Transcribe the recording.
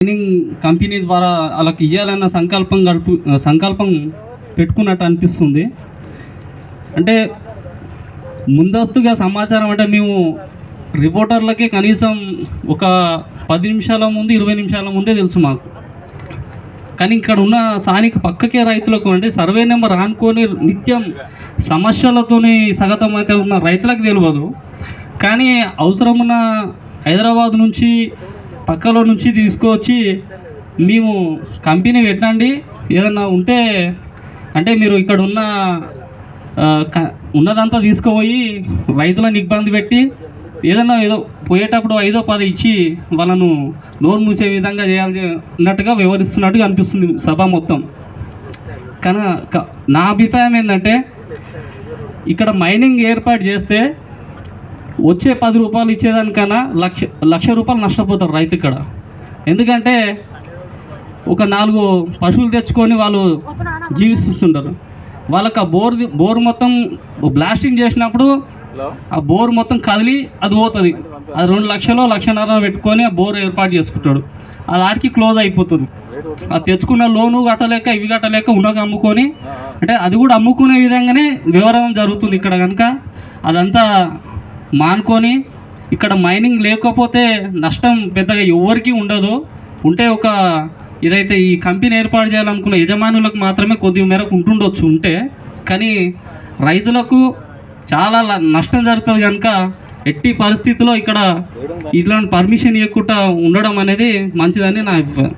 Mining company ద్వారా వాళ్ళకి ఇవ్వాలన్న సంకల్పం పెట్టుకున్నట్టు అనిపిస్తుంది. అంటే ముందస్తుగా సమాచారం అంటే మేము రిపోర్టర్లకి కనీసం ఒక 10 నిమిషాల ముందు 20 నిమిషాల ముందే తెలుసు మాకు. కానీ ఇక్కడ ఉన్న స్థానిక పక్కకే రైతులకు అంటే సర్వే నెంబర్ ఆనుకొని నిత్యం సమస్యలతోని సగతమైతే ఉన్న రైతులకు తెలియదు. కానీ అవసరమున్న హైదరాబాద్ నుంచి పక్కలో నుంచి తీసుకొచ్చి మేము కంపెనీ పెట్టండి, ఏదన్నా ఉంటే అంటే మీరు ఇక్కడ ఉన్నదంతా తీసుకుపోయి రైతులను ఇబ్బంది పెట్టి ఏదన్నా ఏదో పోయేటప్పుడు 5-10 ఇచ్చి వాళ్ళను నోరు మూసే విధంగా చేయాలి అన్నట్టుగా వివరిస్తున్నట్టుగా అనిపిస్తుంది సభ మొత్తం. కానీ నా అభిప్రాయం ఏంటంటే ఇక్కడ మైనింగ్ ఏర్పాటు చేస్తే వచ్చే 10 రూపాయలు ఇచ్చేదానికన్నా లక్ష రూపాయలు నష్టపోతారు రైతు ఇక్కడ. ఎందుకంటే ఒక 4 పశువులు తెచ్చుకొని వాళ్ళు జీవిస్తుంటారు. వాళ్ళకి ఆ బోర్ మొత్తం బ్లాస్టింగ్ చేసినప్పుడు ఆ బోర్ మొత్తం కదిలి అది పోతుంది. అది 2 లక్షలు 1.5 పెట్టుకొని ఆ బోర్ ఏర్పాటు చేసుకుంటాడు. అది ఆడికి క్లోజ్ అయిపోతుంది. అది తెచ్చుకున్న లోను కట్టలేక ఇవి కట్టలేక ఉన్నగా అమ్ముకొని అంటే అది కూడా అమ్ముకునే విధంగానే వివరం జరుగుతుంది ఇక్కడ. కనుక అదంతా మానుకొని ఇక్కడ మైనింగ్ లేకపోతే నష్టం పెద్దగా ఎవరికి ఉండదు. ఉంటే ఒక ఇదైతే ఈ కంపెనీ ఏర్పాటు చేయాలనుకున్న యజమానులకు మాత్రమే కొద్ది మేరకు ఉంటుండొచ్చు ఉంటే, కానీ రైతులకు చాలా నష్టం జరుగుతుంది. కనుక ఎట్టి పరిస్థితుల్లో ఇక్కడ ఇట్లాంటి పర్మిషన్ ఇవ్వకుండా ఉండడం అనేది మంచిదని నా అభిప్రాయం.